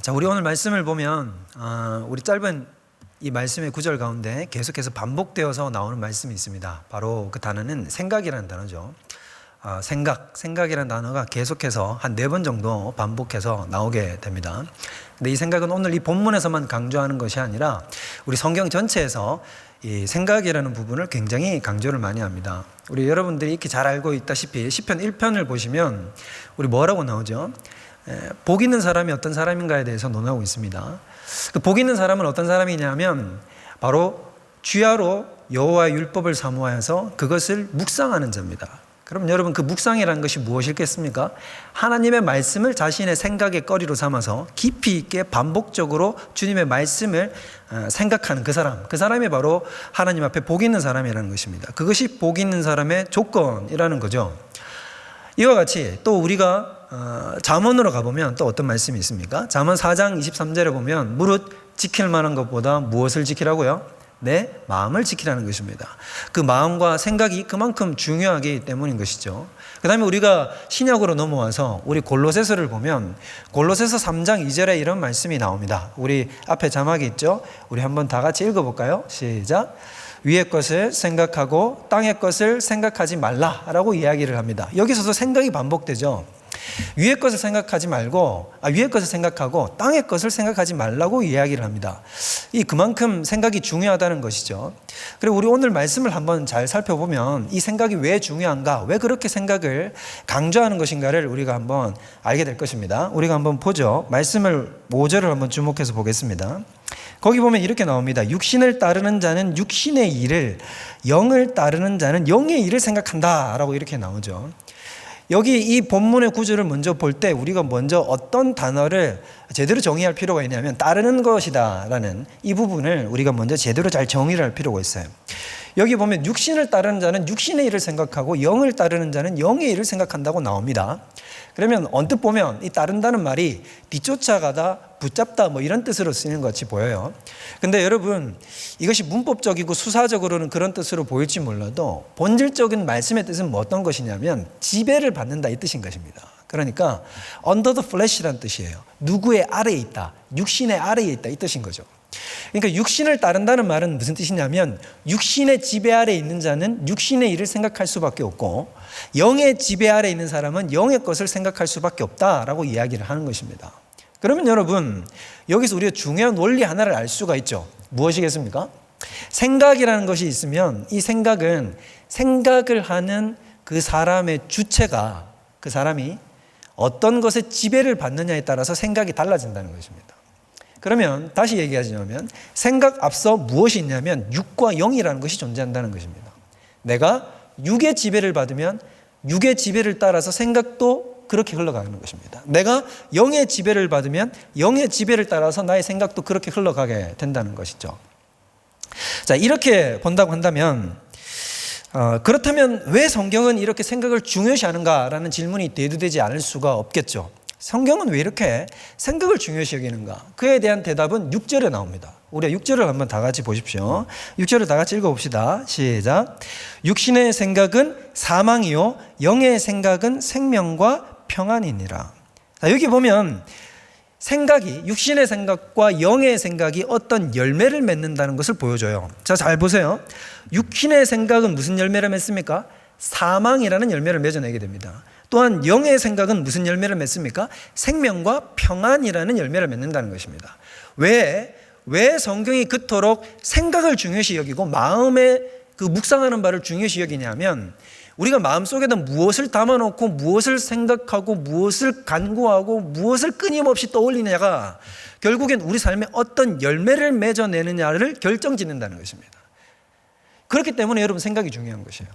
자, 우리 오늘 말씀을 보면 우리 짧은 이 말씀의 구절 가운데 계속해서 반복되어서 나오는 말씀이 있습니다. 바로 그 단어는 생각이라는 단어죠. 생각이라는 단어가 계속해서 한 4번 정도 반복해서 나오게 됩니다. 근데 이 생각은 오늘 이 본문에서만 강조하는 것이 아니라 우리 성경 전체에서 이 생각이라는 부분을 굉장히 강조를 많이 합니다. 우리 여러분들이 이렇게 잘 알고 있다시피 시편 1편을 보시면 우리 뭐라고 나오죠? 복 있는 사람이 어떤 사람인가에 대해서 논하고 있습니다. 그 복 있는 사람은 어떤 사람이냐면 바로 주야로 여호와의 율법을 사모하여서 그것을 묵상하는 자입니다. 그럼 여러분, 그 묵상이라는 것이 무엇이겠습니까? 하나님의 말씀을 자신의 생각의 거리로 삼아서 깊이 있게 반복적으로 주님의 말씀을 생각하는 그 사람이 바로 하나님 앞에 복 있는 사람이라는 것입니다. 그것이 복 있는 사람의 조건이라는 거죠. 이와 같이 또 우리가 잠언으로 가보면 또 어떤 말씀이 있습니까? 잠언 4장 23절에 보면 무릇 지킬 만한 것보다 무엇을 지키라고요? 내 마음을 지키라는 것입니다. 그 마음과 생각이 그만큼 중요하기 때문인 것이죠. 그 다음에 우리가 신약으로 넘어와서 우리 골로새서를 보면 골로새서 3장 2절에 이런 말씀이 나옵니다. 우리 앞에 자막이 있죠? 우리 한번 다 같이 읽어볼까요? 시작. 위의 것을 생각하고 땅의 것을 생각하지 말라라고 이야기를 합니다. 여기서도 생각이 반복되죠. 위의 것을 생각하지 말고 위의 것을 생각하고 땅의 것을 생각하지 말라고 이야기를 합니다. 그만큼 생각이 중요하다는 것이죠. 그리고 우리 오늘 말씀을 한번 잘 살펴보면 이 생각이 왜 중요한가, 왜 그렇게 생각을 강조하는 것인가를 우리가 한번 알게 될 것입니다. 우리가 한번 보죠. 말씀을 5절을 한번 주목해서 보겠습니다. 거기 보면 이렇게 나옵니다. 육신을 따르는 자는 육신의 일을, 영을 따르는 자는 영의 일을 생각한다 라고 이렇게 나오죠. 여기 이 본문의 구절을 먼저 볼 때 우리가 먼저 어떤 단어를 제대로 정의할 필요가 있냐면 따르는 것이다 라는 이 부분을 우리가 먼저 제대로 잘 정의를 할 필요가 있어요. 여기 보면 육신을 따르는 자는 육신의 일을 생각하고 영을 따르는 자는 영의 일을 생각한다고 나옵니다. 그러면 언뜻 보면 이 따른다는 말이 뒤쫓아가다, 붙잡다 뭐 이런 뜻으로 쓰이는 것 같이 보여요. 근데 여러분, 이것이 문법적이고 수사적으로는 그런 뜻으로 보일지 몰라도 본질적인 말씀의 뜻은 뭐 어떤 것이냐면 지배를 받는다 이 뜻인 것입니다. 그러니까 under the flesh라는 뜻이에요. 누구의 아래에 있다, 육신의 아래에 있다 이 뜻인 거죠. 그러니까 육신을 따른다는 말은 무슨 뜻이냐면 육신의 지배 아래에 있는 자는 육신의 일을 생각할 수밖에 없고 영의 지배 아래에 있는 사람은 영의 것을 생각할 수밖에 없다라고 이야기를 하는 것입니다. 그러면 여러분, 여기서 우리가 중요한 원리 하나를 알 수가 있죠. 무엇이겠습니까? 생각이라는 것이 있으면 이 생각은 생각을 하는 그 사람의 주체가, 그 사람이 어떤 것에 지배를 받느냐에 따라서 생각이 달라진다는 것입니다. 그러면 다시 얘기하자면 생각 앞서 무엇이 있냐면 육과 영이라는 것이 존재한다는 것입니다. 내가 육의 지배를 받으면 육의 지배를 따라서 생각도 그렇게 흘러가는 것입니다. 내가 영의 지배를 받으면 영의 지배를 따라서 나의 생각도 그렇게 흘러가게 된다는 것이죠. 자, 이렇게 본다고 한다면 그렇다면 왜 성경은 이렇게 생각을 중요시하는가라는 질문이 대두되지 않을 수가 없겠죠. 성경은 왜 이렇게 생각을 중요시 여기는가? 그에 대한 대답은 6절에 나옵니다. 우리가 6절을 한번 다 같이 보십시오. 6절을 다 같이 읽어봅시다. 시작. 육신의 생각은 사망이요 영의 생각은 생명과 평안이니라. 자, 여기 보면 생각이, 육신의 생각과 영의 생각이 어떤 열매를 맺는다는 것을 보여줘요. 자, 잘 보세요. 육신의 생각은 무슨 열매를 맺습니까? 사망이라는 열매를 맺어내게 됩니다. 또한 영의 생각은 무슨 열매를 맺습니까? 생명과 평안이라는 열매를 맺는다는 것입니다. 왜 성경이 그토록 생각을 중요시 여기고 마음에 그 묵상하는 바를 중요시 여기냐면 우리가 마음속에다 무엇을 담아놓고 무엇을 생각하고 무엇을 간구하고 무엇을 끊임없이 떠올리느냐가 결국엔 우리 삶에 어떤 열매를 맺어내느냐를 결정짓는다는 것입니다. 그렇기 때문에 여러분, 생각이 중요한 것이에요.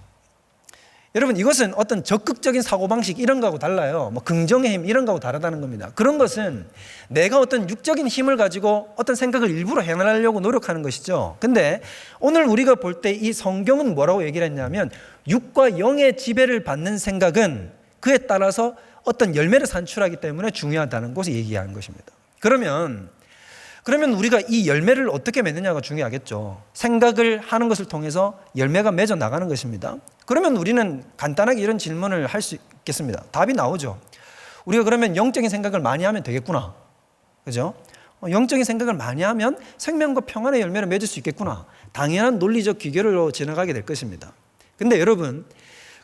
여러분, 이것은 어떤 적극적인 사고방식 이런 거하고 달라요. 뭐 긍정의 힘 이런 거하고 다르다는 겁니다. 그런 것은 내가 어떤 육적인 힘을 가지고 어떤 생각을 일부러 해내려고 노력하는 것이죠. 근데 오늘 우리가 볼 때 이 성경은 뭐라고 얘기를 했냐면 육과 영의 지배를 받는 생각은 그에 따라서 어떤 열매를 산출하기 때문에 중요하다는 것을 얘기하는 것입니다. 그러면 우리가 이 열매를 어떻게 맺느냐가 중요하겠죠. 생각을 하는 것을 통해서 열매가 맺어 나가는 것입니다. 그러면 우리는 간단하게 이런 질문을 할 수 있겠습니다. 답이 나오죠. 우리가 그러면 영적인 생각을 많이 하면 되겠구나. 그죠? 영적인 생각을 많이 하면 생명과 평안의 열매를 맺을 수 있겠구나. 당연한 논리적 귀결로 지나가게 될 것입니다. 근데 여러분,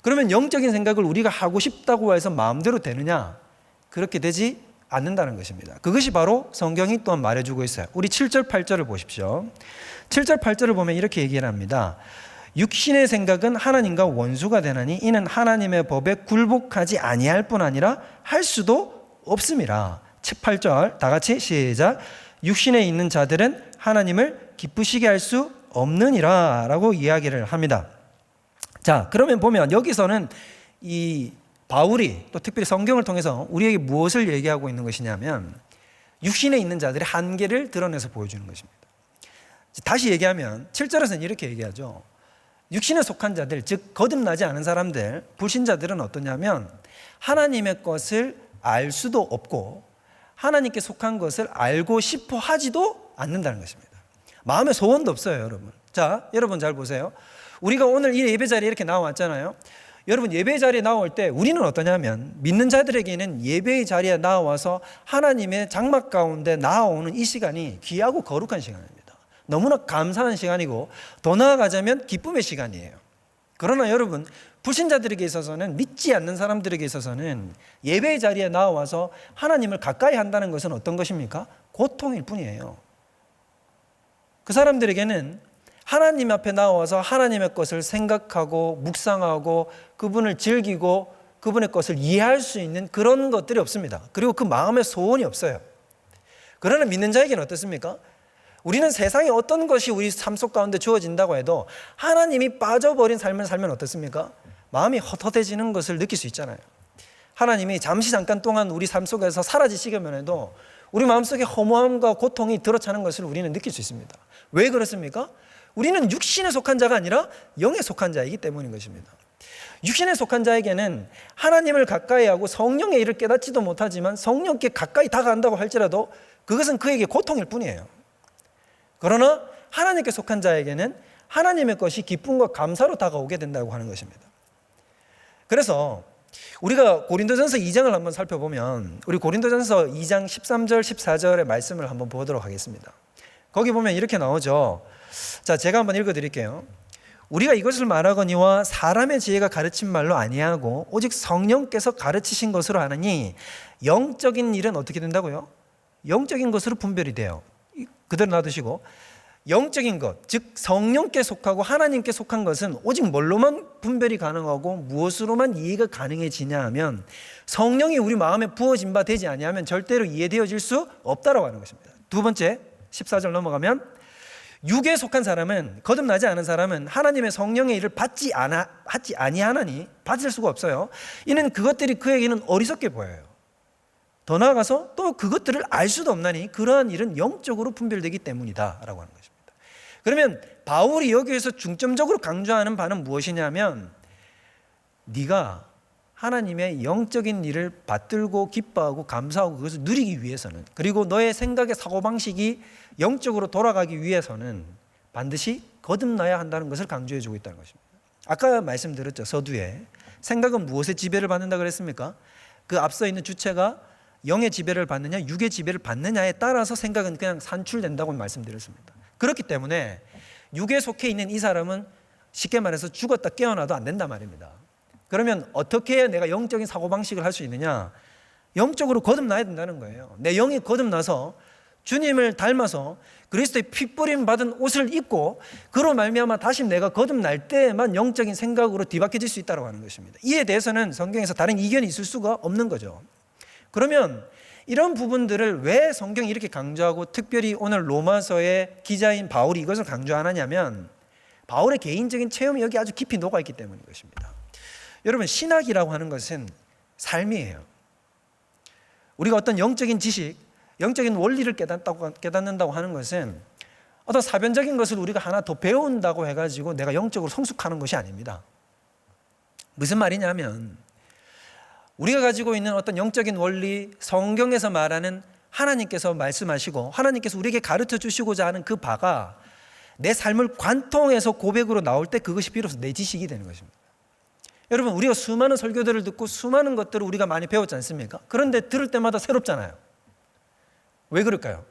그러면 영적인 생각을 우리가 하고 싶다고 해서 마음대로 되느냐? 그렇게 되지 않는다는 것입니다. 그것이 바로 성경이 또한 말해주고 있어요. 우리 7절 8절을 보십시오. 7절 8절을 보면 이렇게 얘기를 합니다. 육신의 생각은 하나님과 원수가 되나니 이는 하나님의 법에 굴복하지 아니할 뿐 아니라 할 수도 없음이라. 8절 다 같이 시작. 육신에 있는 자들은 하나님을 기쁘시게 할 수 없느니라 라고 이야기를 합니다. 자, 그러면 보면 여기서는 이 바울이 또 특별히 성경을 통해서 우리에게 무엇을 얘기하고 있는 것이냐면 육신에 있는 자들의 한계를 드러내서 보여주는 것입니다. 다시 얘기하면 7절에서는 이렇게 얘기하죠. 육신에 속한 자들, 즉 거듭나지 않은 사람들, 불신자들은 어떠냐면 하나님의 것을 알 수도 없고 하나님께 속한 것을 알고 싶어 하지도 않는다는 것입니다. 마음의 소원도 없어요, 여러분. 자, 여러분 잘 보세요. 우리가 오늘 이 예배 자리에 이렇게 나왔잖아요. 여러분 예배 자리에 나올 때 우리는 어떠냐면 믿는 자들에게는 예배의 자리에 나와서 하나님의 장막 가운데 나아오는 이 시간이 귀하고 거룩한 시간입니다. 너무나 감사한 시간이고 더 나아가자면 기쁨의 시간이에요. 그러나 여러분 불신자들에게 있어서는, 믿지 않는 사람들에게 있어서는 예배의 자리에 나와서 하나님을 가까이 한다는 것은 어떤 것입니까? 고통일 뿐이에요. 그 사람들에게는 하나님 앞에 나와서 하나님의 것을 생각하고 묵상하고 그분을 즐기고 그분의 것을 이해할 수 있는 그런 것들이 없습니다. 그리고 그 마음의 소원이 없어요. 그러나 믿는 자에게는 어떻습니까? 우리는 세상에 어떤 것이 우리 삶 속 가운데 주어진다고 해도 하나님이 빠져버린 삶을 살면 어떻습니까? 마음이 헛헛해지는 것을 느낄 수 있잖아요. 하나님이 잠시 잠깐 동안 우리 삶 속에서 사라지시기만 해도 우리 마음속에 허무함과 고통이 들어차는 것을 우리는 느낄 수 있습니다. 왜 그렇습니까? 우리는 육신에 속한 자가 아니라 영에 속한 자이기 때문인 것입니다. 육신에 속한 자에게는 하나님을 가까이 하고 성령의 일을 깨닫지도 못하지만 성령께 가까이 다가간다고 할지라도 그것은 그에게 고통일 뿐이에요. 그러나 하나님께 속한 자에게는 하나님의 것이 기쁨과 감사로 다가오게 된다고 하는 것입니다. 그래서 우리가 고린도전서 2장을 한번 살펴보면 우리 고린도전서 2장 13절 14절의 말씀을 한번 보도록 하겠습니다. 거기 보면 이렇게 나오죠. 자, 제가 한번 읽어드릴게요. 우리가 이것을 말하거니와 사람의 지혜가 가르친 말로 아니하고 오직 성령께서 가르치신 것으로 하느니 영적인 일은 어떻게 된다고요? 영적인 것으로 분별이 돼요. 그대로 놔두시고 영적인 것, 즉 성령께 속하고 하나님께 속한 것은 오직 뭘로만 분별이 가능하고 무엇으로만 이해가 가능해지냐 하면 성령이 우리 마음에 부어진 바 되지 아니하면 절대로 이해되어질 수 없다라고 하는 것입니다. 두 번째 14절 넘어가면 육에 속한 사람은, 거듭나지 않은 사람은 하나님의 성령의 일을 받지 아니하나니 받을 수가 없어요. 이는 그것들이 그에게는 어리석게 보여요. 더 나아가서 또 그것들을 알 수도 없나니 그러한 일은 영적으로 분별되기 때문이다 라고 하는 것입니다. 그러면 바울이 여기에서 중점적으로 강조하는 바는 무엇이냐면 네가 하나님의 영적인 일을 받들고 기뻐하고 감사하고 그것을 누리기 위해서는, 그리고 너의 생각의 사고방식이 영적으로 돌아가기 위해서는 반드시 거듭나야 한다는 것을 강조해 주고 있다는 것입니다. 아까 말씀드렸죠. 서두에 생각은 무엇의 지배를 받는다 그랬습니까? 그 앞서 있는 주체가 영의 지배를 받느냐 육의 지배를 받느냐에 따라서 생각은 그냥 산출된다고 말씀드렸습니다. 그렇기 때문에 육에 속해 있는 이 사람은 쉽게 말해서 죽었다 깨어나도 안 된단 말입니다. 그러면 어떻게 해야 내가 영적인 사고방식을 할 수 있느냐? 영적으로 거듭나야 된다는 거예요. 내 영이 거듭나서 주님을 닮아서 그리스도의 핏부림 받은 옷을 입고 그로 말미암아 다시 내가 거듭날 때만 영적인 생각으로 뒤바뀌어질 수 있다고 하는 것입니다. 이에 대해서는 성경에서 다른 이견이 있을 수가 없는 거죠. 그러면 이런 부분들을 왜 성경이 이렇게 강조하고 특별히 오늘 로마서의 기자인 바울이 이것을 강조 안 하냐면 바울의 개인적인 체험이 여기 아주 깊이 녹아있기 때문인 것입니다. 여러분, 신학이라고 하는 것은 삶이에요. 우리가 어떤 영적인 지식, 영적인 원리를 깨닫는다고 하는 것은 어떤 사변적인 것을 우리가 하나 더 배운다고 해가지고 내가 영적으로 성숙하는 것이 아닙니다. 무슨 말이냐면 우리가 가지고 있는 어떤 영적인 원리, 성경에서 말하는 하나님께서 말씀하시고 하나님께서 우리에게 가르쳐 주시고자 하는 그 바가 내 삶을 관통해서 고백으로 나올 때 그것이 비로소 내 지식이 되는 것입니다. 여러분, 우리가 수많은 설교들을 듣고 수많은 것들을 우리가 많이 배웠지 않습니까? 그런데 들을 때마다 새롭잖아요. 왜 그럴까요?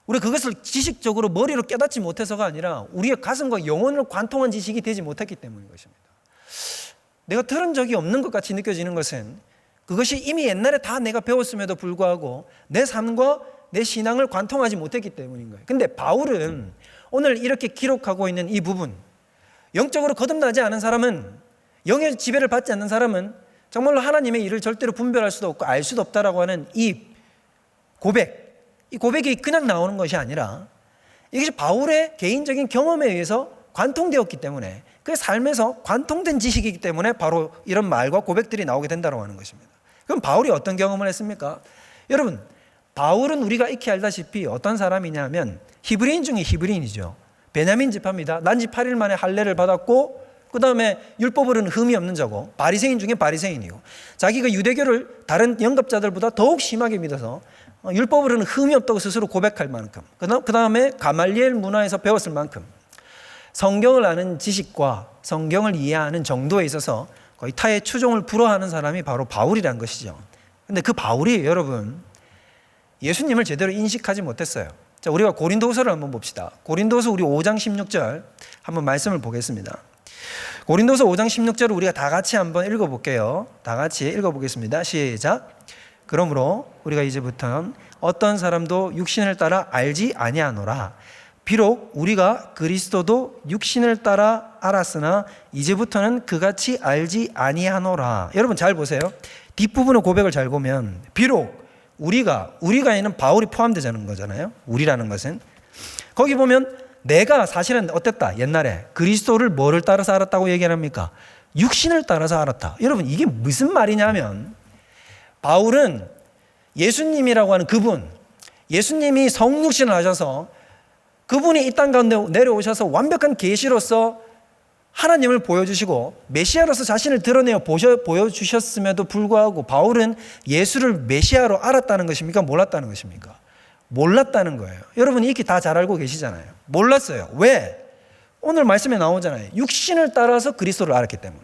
우리 그것을 지식적으로 머리로 깨닫지 못해서가 아니라 우리의 가슴과 영혼을 관통한 지식이 되지 못했기 때문인 것입니다. 내가 들은 적이 없는 것 같이 느껴지는 것은 그것이 이미 옛날에 다 내가 배웠음에도 불구하고 내 삶과 내 신앙을 관통하지 못했기 때문인 거예요. 근데 바울은 오늘 이렇게 기록하고 있는 이 부분, 영적으로 거듭나지 않은 사람은, 영의 지배를 받지 않는 사람은 정말로 하나님의 일을 절대로 분별할 수도 없고 알 수도 없다라고 하는 이 고백, 이 고백이 그냥 나오는 것이 아니라 이것이 바울의 개인적인 경험에 의해서 관통되었기 때문에 그 삶에서 관통된 지식이기 때문에 바로 이런 말과 고백들이 나오게 된다고 하는 것입니다. 그럼 바울이 어떤 경험을 했습니까? 여러분, 바울은 우리가 익히 알다시피 어떤 사람이냐면 히브리인 중에 히브리인이죠. 베냐민 지파입니다. 난지 8일 만에 할례를 받았고 그 다음에 율법으로는 흠이 없는 자고 바리새인 중에 바리새인이고 자기가 유대교를 다른 영접자들보다 더욱 심하게 믿어서 율법으로는 흠이 없다고 스스로 고백할 만큼, 그 다음에 가말리엘 문화에서 배웠을 만큼 성경을 아는 지식과 성경을 이해하는 정도에 있어서 거의 타의 추종을 불허하는 사람이 바로 바울이라는 것이죠. 근데 그 바울이 여러분 예수님을 제대로 인식하지 못했어요. 자, 우리가 고린도후서를 한번 봅시다. 고린도후서 우리 5장 16절 한번 말씀을 보겠습니다. 고린도서 5장 16절을 우리가 다 같이 한번 읽어볼게요. 다 같이 읽어보겠습니다. 시작. 그러므로 우리가 이제부터는 어떤 사람도 육신을 따라 알지 아니하노라. 비록 우리가 그리스도도 육신을 따라 알았으나 이제부터는 그같이 알지 아니하노라. 여러분 잘 보세요. 뒷부분의 고백을 잘 보면 비록 우리가에는 바울이 포함되자는 거잖아요. 우리라는 것은 거기 보면 내가 사실은 어땠다? 옛날에 그리스도를 뭐를 따라서 알았다고 얘기합니까? 육신을 따라서 알았다. 여러분 이게 무슨 말이냐면 바울은 예수님이라고 하는 그분, 예수님이 성육신을 하셔서 그분이 이 땅 가운데 내려오셔서 완벽한 계시로서 하나님을 보여주시고 메시아로서 자신을 드러내어 보여주셨음에도 불구하고 바울은 예수를 메시아로 알았다는 것입니까? 몰랐다는 것입니까? 몰랐다는 거예요. 여러분 이렇게 다 잘 알고 계시잖아요. 몰랐어요. 왜? 오늘 말씀에 나오잖아요. 육신을 따라서 그리스도를 알았기 때문에.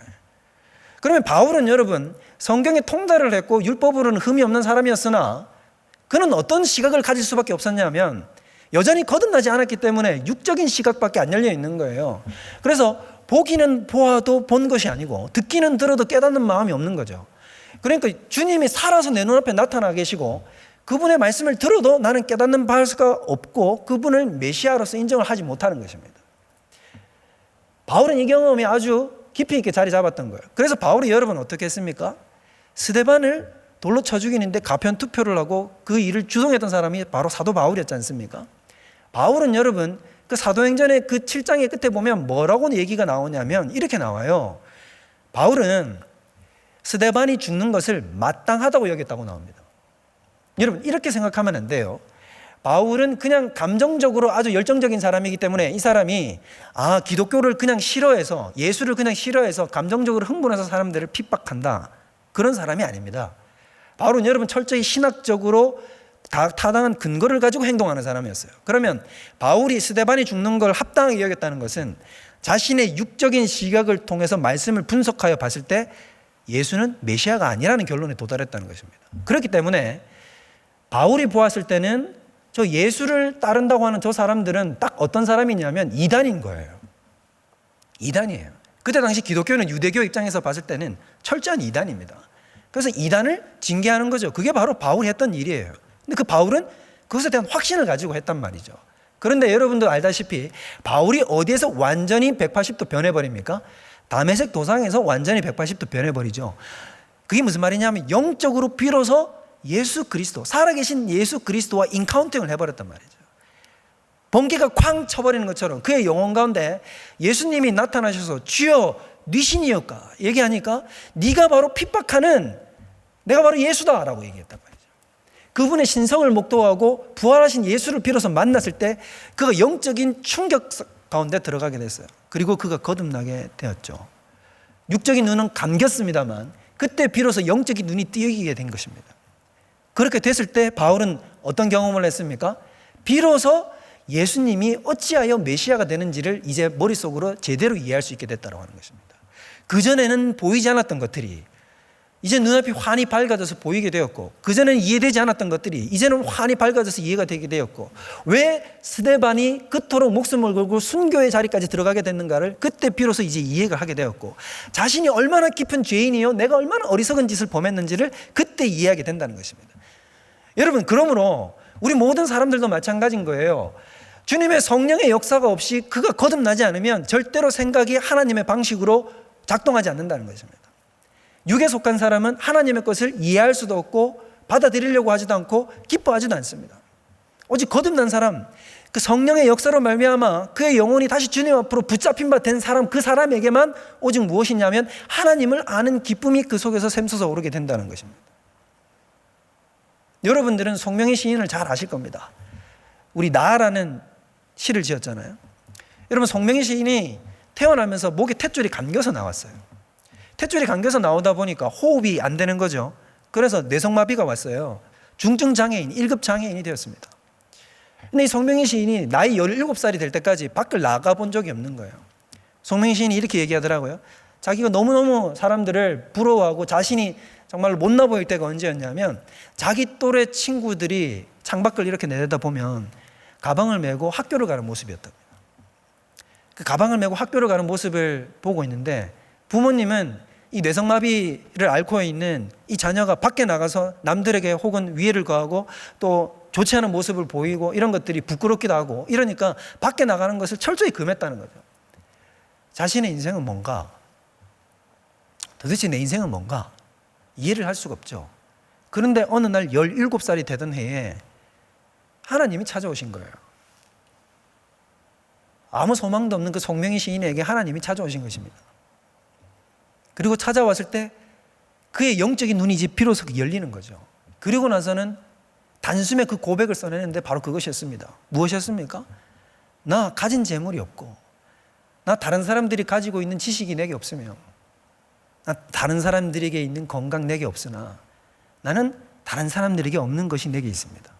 그러면 바울은 여러분 성경에 통달을 했고 율법으로는 흠이 없는 사람이었으나 그는 어떤 시각을 가질 수밖에 없었냐면 여전히 거듭나지 않았기 때문에 육적인 시각밖에 안 열려 있는 거예요. 그래서 보기는 보아도 본 것이 아니고 듣기는 들어도 깨닫는 마음이 없는 거죠. 그러니까 주님이 살아서 내 눈앞에 나타나 계시고 그분의 말씀을 들어도 나는 깨닫는 바가 없고 그분을 메시아로서 인정을 하지 못하는 것입니다. 바울은 이 경험이 아주 깊이 있게 자리 잡았던 거예요. 그래서 바울이 여러분 어떻게 했습니까? 스데반을 돌로 쳐 죽이는데 가편 투표를 하고 그 일을 주동했던 사람이 바로 사도 바울이었지 않습니까? 바울은 여러분 그 사도행전의 그 7장의 끝에 보면 뭐라고 얘기가 나오냐면 이렇게 나와요. 바울은 스데반이 죽는 것을 마땅하다고 여겼다고 나옵니다. 여러분 이렇게 생각하면 안 돼요. 바울은 그냥 감정적으로 아주 열정적인 사람이기 때문에 이 사람이 기독교를 그냥 싫어해서 예수를 그냥 싫어해서 감정적으로 흥분해서 사람들을 핍박한다. 그런 사람이 아닙니다. 바울은 여러분 철저히 신학적으로 타당한 근거를 가지고 행동하는 사람이었어요. 그러면 바울이 스데반이 죽는 걸 합당하게 여겼다는 것은 자신의 육적인 시각을 통해서 말씀을 분석하여 봤을 때 예수는 메시아가 아니라는 결론에 도달했다는 것입니다. 그렇기 때문에 바울이 보았을 때는 저 예수를 따른다고 하는 저 사람들은 딱 어떤 사람이냐면 이단인 거예요. 이단이에요. 그때 당시 기독교는 유대교 입장에서 봤을 때는 철저한 이단입니다. 그래서 이단을 징계하는 거죠. 그게 바로 바울이 했던 일이에요. 근데 그 바울은 그것에 대한 확신을 가지고 했단 말이죠. 그런데 여러분도 알다시피 바울이 어디에서 완전히 180도 변해버립니까? 다메섹 도상에서 완전히 180도 변해버리죠. 그게 무슨 말이냐면 영적으로 비로소 예수 그리스도, 살아계신 예수 그리스도와 인카운팅을 해버렸단 말이죠. 번개가 쾅 쳐버리는 것처럼 그의 영혼 가운데 예수님이 나타나셔서 주여 네 신이었까 얘기하니까 네가 바로 핍박하는 내가 바로 예수다라고 얘기했단 말이죠. 그분의 신성을 목도하고 부활하신 예수를 비로소 만났을 때 그가 영적인 충격 가운데 들어가게 됐어요. 그리고 그가 거듭나게 되었죠. 육적인 눈은 감겼습니다만 그때 비로소 영적인 눈이 띄게 된 것입니다. 그렇게 됐을 때 바울은 어떤 경험을 했습니까? 비로소 예수님이 어찌하여 메시아가 되는지를 이제 머릿속으로 제대로 이해할 수 있게 됐다고 하는 것입니다. 그전에는 보이지 않았던 것들이 이제 눈앞이 환히 밝아져서 보이게 되었고, 그전에는 이해되지 않았던 것들이 이제는 환히 밝아져서 이해가 되게 되었고, 왜 스데반이 그토록 목숨을 걸고 순교의 자리까지 들어가게 됐는가를 그때 비로소 이제 이해가 하게 되었고, 자신이 얼마나 깊은 죄인이요, 내가 얼마나 어리석은 짓을 범했는지를 그때 이해하게 된다는 것입니다. 여러분, 그러므로 우리 모든 사람들도 마찬가지인 거예요. 주님의 성령의 역사가 없이 그가 거듭나지 않으면 절대로 생각이 하나님의 방식으로 작동하지 않는다는 것입니다. 육에 속한 사람은 하나님의 것을 이해할 수도 없고 받아들이려고 하지도 않고 기뻐하지도 않습니다. 오직 거듭난 사람, 그 성령의 역사로 말미암아 그의 영혼이 다시 주님 앞으로 붙잡힌 바 된 사람, 그 사람에게만 오직 무엇이냐면 하나님을 아는 기쁨이 그 속에서 샘솟아 오르게 된다는 것입니다. 여러분들은 송명의 시인을 잘 아실 겁니다. 우리 나라는 시를 지었잖아요. 여러분, 송명의 시인이 태어나면서 목에 탯줄이 감겨서 나왔어요. 탯줄이 감겨서 나오다 보니까 호흡이 안 되는 거죠. 그래서 뇌성마비가 왔어요. 중증 장애인, 1급 장애인이 되었습니다. 근데 이 송명의 시인이 나이 17살이 될 때까지 밖을 나가본 적이 없는 거예요. 송명의 시인이 이렇게 얘기하더라고요. 자기가 너무너무 사람들을 부러워하고 자신이 정말 못나 보일 때가 언제였냐면, 자기 또래 친구들이 창밖을 이렇게 내다보면 가방을 메고 학교를 가는 모습이었답니다. 그 가방을 메고 학교를 가는 모습을 보고 있는데, 부모님은 이 뇌성마비를 앓고 있는 이 자녀가 밖에 나가서 남들에게 혹은 위해를 가하고 또 좋지 않은 모습을 보이고 이런 것들이 부끄럽기도 하고 이러니까 밖에 나가는 것을 철저히 금했다는 거죠. 자신의 인생은 뭔가, 도대체 내 인생은 뭔가 이해를 할 수가 없죠. 그런데 어느 날 17살이 되던 해에 하나님이 찾아오신 거예요. 아무 소망도 없는 그 송명의 시인에게 하나님이 찾아오신 것입니다. 그리고 찾아왔을 때 그의 영적인 눈이 이제 비로소 열리는 거죠. 그리고 나서는 단숨에 그 고백을 써내는데 바로 그것이었습니다. 무엇이었습니까? 나 가진 재물이 없고, 나 다른 사람들이 가지고 있는 지식이 내게 없으며, 나 다른 사람들에게 있는 건강 내게 없으나 나는 다른 사람들에게 없는 것이 내게 있습니다.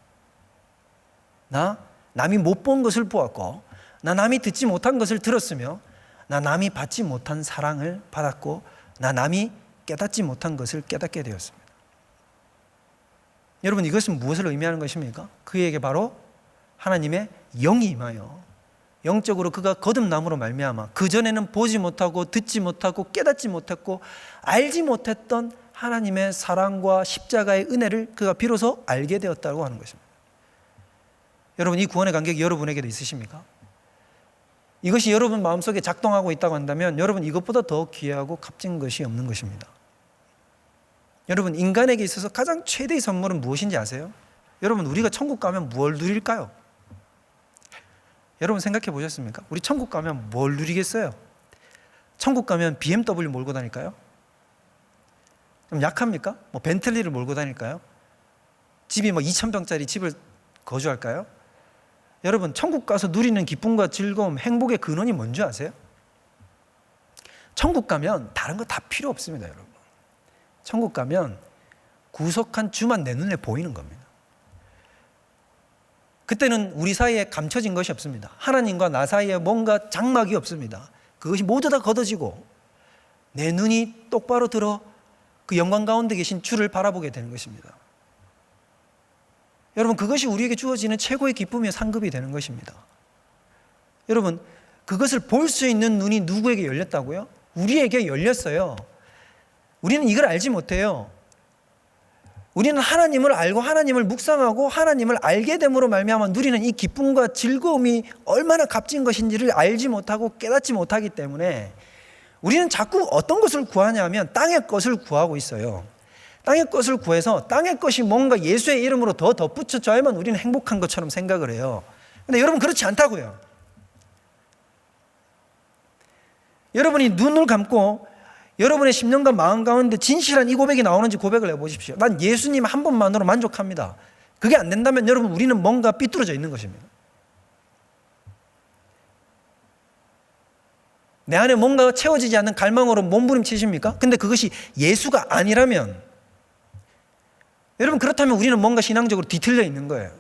나 남이 못 본 것을 보았고, 나 남이 듣지 못한 것을 들었으며, 나 남이 받지 못한 사랑을 받았고, 나 남이 깨닫지 못한 것을 깨닫게 되었습니다. 여러분, 이것은 무엇을 의미하는 것입니까? 그에게 바로 하나님의 영이 임하여 영적으로 그가 거듭남으로 말미암아 그전에는 보지 못하고 듣지 못하고 깨닫지 못했고 알지 못했던 하나님의 사랑과 십자가의 은혜를 그가 비로소 알게 되었다고 하는 것입니다. 여러분, 이 구원의 감격이 여러분에게도 있으십니까? 이것이 여러분 마음속에 작동하고 있다고 한다면 여러분, 이것보다 더 귀하고 값진 것이 없는 것입니다. 여러분, 인간에게 있어서 가장 최대의 선물은 무엇인지 아세요? 여러분, 우리가 천국 가면 뭘 누릴까요? 여러분, 생각해 보셨습니까? 우리 천국 가면 뭘 누리겠어요? 천국 가면 BMW 몰고 다닐까요? 좀 약합니까? 뭐 벤틀리를 몰고 다닐까요? 집이 뭐 2,000평짜리 집을 거주할까요? 여러분, 천국 가서 누리는 기쁨과 즐거움, 행복의 근원이 뭔지 아세요? 천국 가면 다른 거 다 필요 없습니다, 여러분. 천국 가면 구속한 주만 내 눈에 보이는 겁니다. 그때는 우리 사이에 감춰진 것이 없습니다. 하나님과 나 사이에 뭔가 장막이 없습니다. 그것이 모두 다 걷어지고 내 눈이 똑바로 들어 그 영광 가운데 계신 주를 바라보게 되는 것입니다. 여러분, 그것이 우리에게 주어지는 최고의 기쁨의 상급이 되는 것입니다. 여러분, 그것을 볼 수 있는 눈이 누구에게 열렸다고요? 우리에게 열렸어요. 우리는 이걸 알지 못해요. 우리는 하나님을 알고 하나님을 묵상하고 하나님을 알게 됨으로 말미암아 누리는 이 기쁨과 즐거움이 얼마나 값진 것인지를 알지 못하고 깨닫지 못하기 때문에 우리는 자꾸 어떤 것을 구하냐면 땅의 것을 구하고 있어요. 땅의 것을 구해서 땅의 것이 뭔가 예수의 이름으로 더 덧붙여져야만 우리는 행복한 것처럼 생각을 해요. 근데 여러분, 그렇지 않다고요. 여러분이 눈을 감고 여러분의 심령과 마음 가운데 진실한 이 고백이 나오는지 고백을 해보십시오. 난 예수님 한 번만으로 만족합니다. 그게 안 된다면 여러분, 우리는 뭔가 삐뚤어져 있는 것입니다. 내 안에 뭔가 채워지지 않는 갈망으로 몸부림치십니까? 근데 그것이 예수가 아니라면, 여러분, 그렇다면 우리는 뭔가 신앙적으로 뒤틀려 있는 거예요.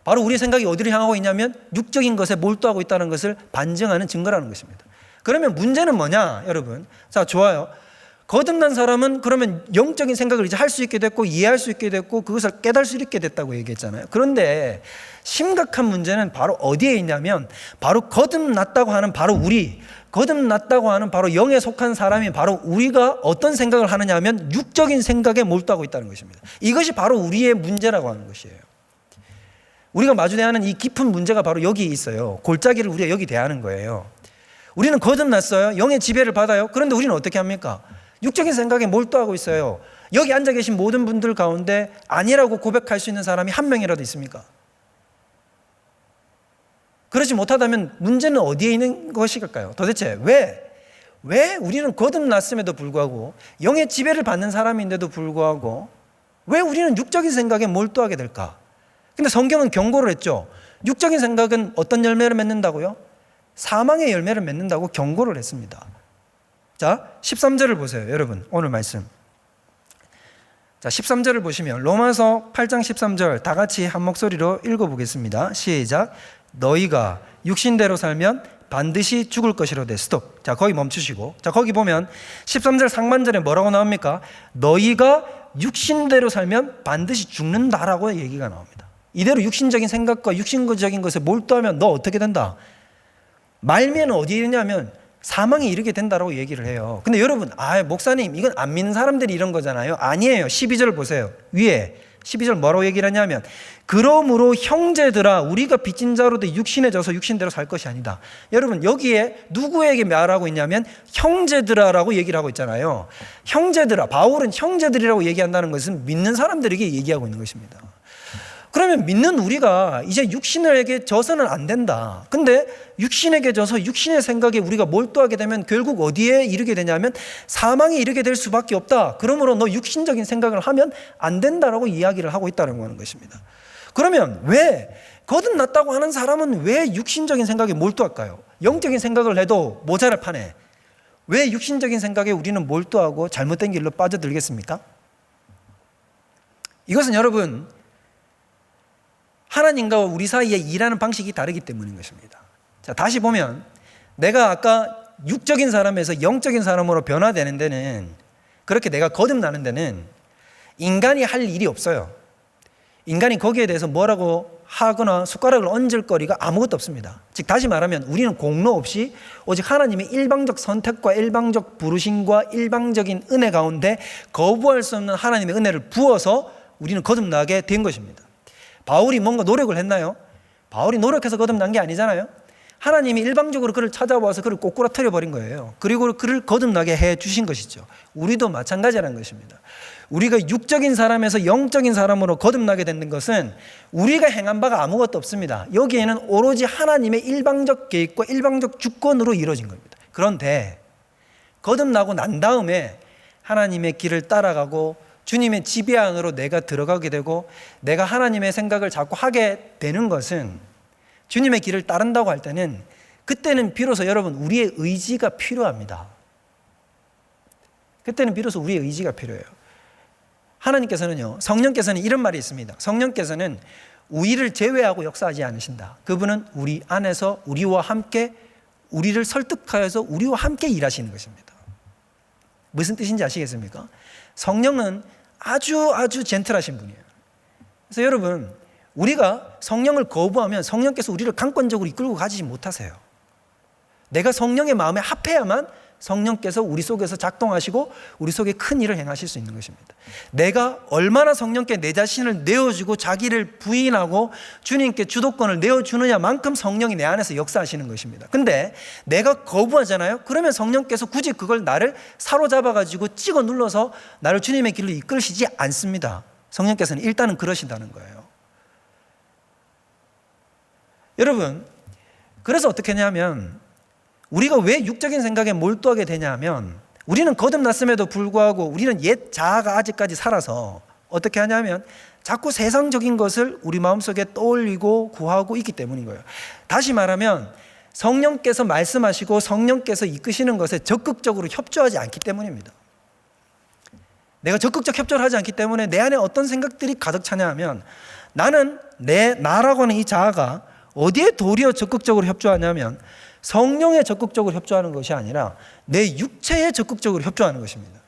바로 우리의 생각이 어디를 향하고 있냐면 육적인 것에 몰두하고 있다는 것을 반증하는 증거라는 것입니다. 그러면 문제는 뭐냐, 여러분? 자, 좋아요. 거듭난 사람은 그러면 영적인 생각을 이제 할 수 있게 됐고 이해할 수 있게 됐고 그것을 깨달을 수 있게 됐다고 얘기했잖아요. 그런데 심각한 문제는 바로 어디에 있냐면 바로 거듭났다고 하는 바로 우리, 거듭났다고 하는 바로 영에 속한 사람이 바로 우리가 어떤 생각을 하느냐 하면 육적인 생각에 몰두하고 있다는 것입니다. 이것이 바로 우리의 문제라고 하는 것이에요. 우리가 마주대하는 이 깊은 문제가 바로 여기 있어요. 골짜기를 우리가 여기 대하는 거예요. 우리는 거듭났어요. 영의 지배를 받아요. 그런데 우리는 어떻게 합니까? 육적인 생각에 몰두하고 있어요. 여기 앉아 계신 모든 분들 가운데 아니라고 고백할 수 있는 사람이 한 명이라도 있습니까? 그렇지 못하다면 문제는 어디에 있는 것일까요? 도대체 왜 우리는 거듭났음에도 불구하고 영의 지배를 받는 사람인데도 불구하고 왜 우리는 육적인 생각에 몰두하게 될까? 근데 성경은 경고를 했죠. 육적인 생각은 어떤 열매를 맺는다고요? 사망의 열매를 맺는다고 경고를 했습니다. 자, 13절을 보세요. 여러분, 오늘 말씀. 자, 13절을 보시면 로마서 8장 13절 다 같이 한 목소리로 읽어보겠습니다. 시작. 너희가 육신대로 살면 반드시 죽을 것이로되. 스톱. 자, 거기 멈추시고. 자, 거기 보면 13절 상반절에 뭐라고 나옵니까? 너희가 육신대로 살면 반드시 죽는다라고 얘기가 나옵니다. 이대로 육신적인 생각과 육신적인 것에 몰두하면 너 어떻게 된다? 말미에는 어디에 있냐면 사망에 이르게 된다라고 얘기를 해요. 근데 여러분, 목사님 이건 안 믿는 사람들이 이런 거잖아요. 아니에요. 12절 보세요. 위에 12절 뭐라고 얘기를 하냐면 그러므로 형제들아 우리가 빚진 자로 돼 육신에 져서 육신대로 살 것이 아니다. 여러분, 여기에 누구에게 말하고 있냐면 형제들아라고 얘기를 하고 있잖아요. 형제들아, 바울은 형제들이라고 얘기한다는 것은 믿는 사람들에게 얘기하고 있는 것입니다. 그러면 믿는 우리가 이제 육신에게 져서는 안 된다. 근데 육신에게 져서 육신의 생각에 우리가 몰두하게 되면 결국 어디에 이르게 되냐면 사망에 이르게 될 수밖에 없다. 그러므로 너 육신적인 생각을 하면 안 된다라고 이야기를 하고 있다는 것입니다. 그러면 왜 거듭났다고 하는 사람은 왜 육신적인 생각에 몰두할까요? 영적인 생각을 해도 모자랄 판에 왜 육신적인 생각에 우리는 몰두하고 잘못된 길로 빠져들겠습니까? 이것은 여러분, 하나님과 우리 사이에 일하는 방식이 다르기 때문인 것입니다. 자, 다시 보면 내가 아까 육적인 사람에서 영적인 사람으로 변화되는 데는, 그렇게 내가 거듭나는 데는 인간이 할 일이 없어요. 인간이 거기에 대해서 뭐라고 하거나 숟가락을 얹을 거리가 아무것도 없습니다. 즉 다시 말하면 우리는 공로 없이 오직 하나님의 일방적 선택과 일방적 부르심과 일방적인 은혜 가운데 거부할 수 없는 하나님의 은혜를 부어서 우리는 거듭나게 된 것입니다. 바울이 뭔가 노력을 했나요? 바울이 노력해서 거듭난 게 아니잖아요. 하나님이 일방적으로 그를 찾아와서 그를 꼬꾸라뜨려 버린 거예요. 그리고 그를 거듭나게 해 주신 것이죠. 우리도 마찬가지라는 것입니다. 우리가 육적인 사람에서 영적인 사람으로 거듭나게 되는 것은 우리가 행한 바가 아무것도 없습니다. 여기에는 오로지 하나님의 일방적 계획과 일방적 주권으로 이루어진 겁니다. 그런데 거듭나고 난 다음에 하나님의 길을 따라가고 주님의 지배 안으로 내가 들어가게 되고 내가 하나님의 생각을 자꾸 하게 되는 것은, 주님의 길을 따른다고 할 때는 그때는 비로소 여러분 우리의 의지가 필요합니다. 그때는 비로소 우리의 의지가 필요해요. 하나님께서는요, 성령께서는 이런 말이 있습니다. 성령께서는 우리를 제외하고 역사하지 않으신다. 그분은 우리 안에서 우리와 함께, 우리를 설득하여서 우리와 함께 일하시는 것입니다. 무슨 뜻인지 아시겠습니까? 성령은 아주 젠틀하신 분이에요. 그래서 여러분, 우리가 성령을 거부하면 성령께서 우리를 강권적으로 이끌고 가지 못하세요. 내가 성령의 마음에 합해야만 성령께서 우리 속에서 작동하시고 우리 속에 큰 일을 행하실 수 있는 것입니다. 내가 얼마나 성령께 내 자신을 내어주고 자기를 부인하고 주님께 주도권을 내어주느냐만큼 성령이 내 안에서 역사하시는 것입니다. 근데 내가 거부하잖아요. 그러면 성령께서 굳이 그걸 나를 사로잡아가지고 찍어 눌러서 나를 주님의 길로 이끌시지 않습니다. 성령께서는 일단은 그러신다는 거예요. 여러분, 그래서 어떻게 하냐면 우리가 왜 육적인 생각에 몰두하게 되냐면, 우리는 거듭났음에도 불구하고 우리는 옛 자아가 아직까지 살아서 어떻게 하냐면 자꾸 세상적인 것을 우리 마음속에 떠올리고 구하고 있기 때문인 거예요. 다시 말하면 성령께서 말씀하시고 성령께서 이끄시는 것에 적극적으로 협조하지 않기 때문입니다. 내가 적극적 협조를 하지 않기 때문에 내 안에 어떤 생각들이 가득 차냐 하면, 나는 나라고 하는 이 자아가 어디에 도리어 적극적으로 협조하냐면 성령에 적극적으로 협조하는 것이 아니라 내 육체에 적극적으로 협조하는 것입니다.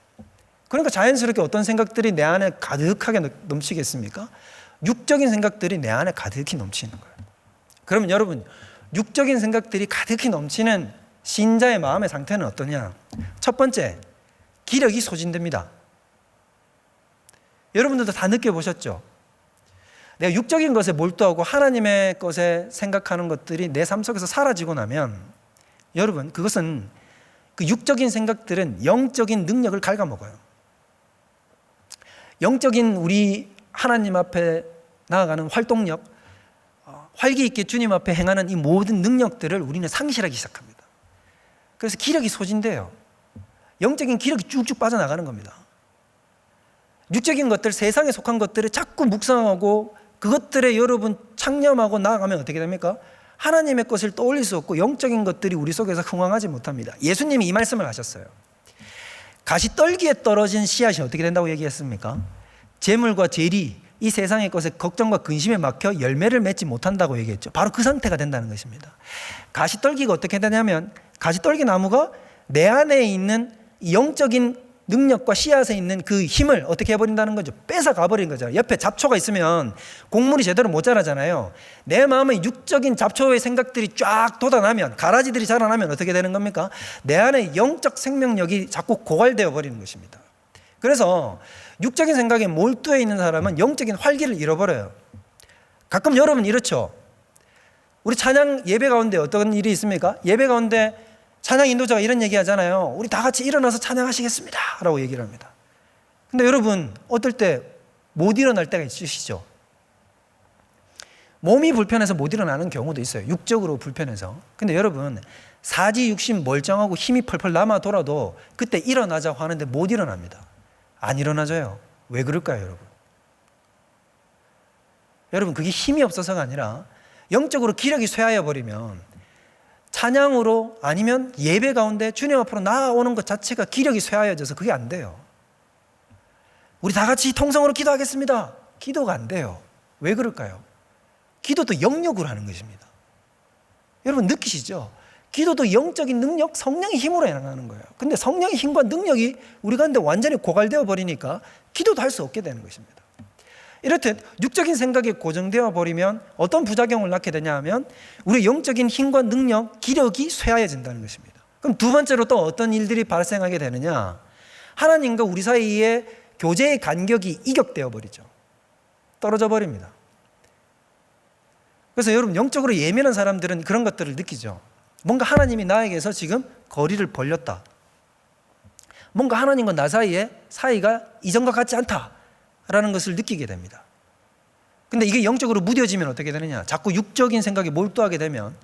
그러니까 자연스럽게 어떤 생각들이 내 안에 가득하게 넘치겠습니까? 육적인 생각들이 내 안에 가득히 넘치는 거예요. 그러면 여러분, 육적인 생각들이 가득히 넘치는 신자의 마음의 상태는 어떠냐? 첫 번째, 기력이 소진됩니다. 여러분들도 다 느껴보셨죠? 내가 육적인 것에 몰두하고 하나님의 것에 생각하는 것들이 내 삶 속에서 사라지고 나면 여러분, 그것은 그 육적인 생각들은 영적인 능력을 갉아먹어요. 영적인 우리 하나님 앞에 나아가는 활동력, 활기 있게 주님 앞에 행하는 이 모든 능력들을 우리는 상실하기 시작합니다. 그래서 기력이 소진돼요. 영적인 기력이 쭉쭉 빠져나가는 겁니다. 육적인 것들, 세상에 속한 것들을 자꾸 묵상하고 그것들에 여러분 창념하고 나아가면 어떻게 됩니까? 하나님의 것을 떠올릴 수 없고 영적인 것들이 우리 속에서 흥황하지 못합니다. 예수님이 이 말씀을 하셨어요. 가시떨기에 떨어진 씨앗이 어떻게 된다고 얘기했습니까? 재물과 재리, 이 세상의 것에 걱정과 근심에 막혀 열매를 맺지 못한다고 얘기했죠. 바로 그 상태가 된다는 것입니다. 가시떨기가 어떻게 되냐면 가시떨기 나무가 내 안에 있는 영적인 능력과 씨앗에 있는 그 힘을 어떻게 해버린다는 거죠? 뺏어가 버린 거죠. 옆에 잡초가 있으면 곡물이 제대로 못 자라잖아요. 내 마음에 육적인 잡초의 생각들이 쫙 돋아나면, 가라지들이 자라나면 어떻게 되는 겁니까? 내 안에 영적 생명력이 자꾸 고갈되어 버리는 것입니다. 그래서 육적인 생각에 몰두해 있는 사람은 영적인 활기를 잃어버려요. 가끔 여러분 이렇죠. 우리 찬양 예배 가운데 어떤 일이 있습니까? 예배 가운데 찬양 인도자가 이런 얘기 하잖아요. 우리 다 같이 일어나서 찬양하시겠습니다 라고 얘기를 합니다. 근데 여러분 어떨 때 못 일어날 때가 있으시죠? 몸이 불편해서 못 일어나는 경우도 있어요. 육적으로 불편해서. 근데 여러분 사지 육신 멀쩡하고 힘이 펄펄 남아 돌아도 그때 일어나자고 하는데 못 일어납니다. 안 일어나져요. 왜 그럴까요, 여러분? 여러분 그게 힘이 없어서가 아니라 영적으로 기력이 쇠하여 버리면 찬양으로 아니면 예배 가운데 주님 앞으로 나아오는 것 자체가 기력이 쇠하여져서 그게 안 돼요. 우리 다 같이 통성으로 기도하겠습니다. 기도가 안 돼요. 왜 그럴까요? 기도도 영역으로 하는 것입니다. 여러분 느끼시죠? 기도도 영적인 능력, 성령의 힘으로 해나가는 거예요. 근데 성령의 힘과 능력이 우리 가운데 완전히 고갈되어 버리니까 기도도 할 수 없게 되는 것입니다. 이렇듯 육적인 생각이 고정되어 버리면 어떤 부작용을 낳게 되냐 하면 우리 영적인 힘과 능력, 기력이 쇠하여진다는 것입니다. 그럼 두 번째로 또 어떤 일들이 발생하게 되느냐? 하나님과 우리 사이에 교제의 간격이 이격되어 버리죠. 떨어져 버립니다. 그래서 여러분 영적으로 예민한 사람들은 그런 것들을 느끼죠. 뭔가 하나님이 나에게서 지금 거리를 벌렸다. 뭔가 하나님과 나 사이에 사이가 이전과 같지 않다라는 것을 느끼게 됩니다. 근데 이게 영적으로 무뎌지면 어떻게 되느냐? 자꾸 육적인 생각에 몰두하게 되면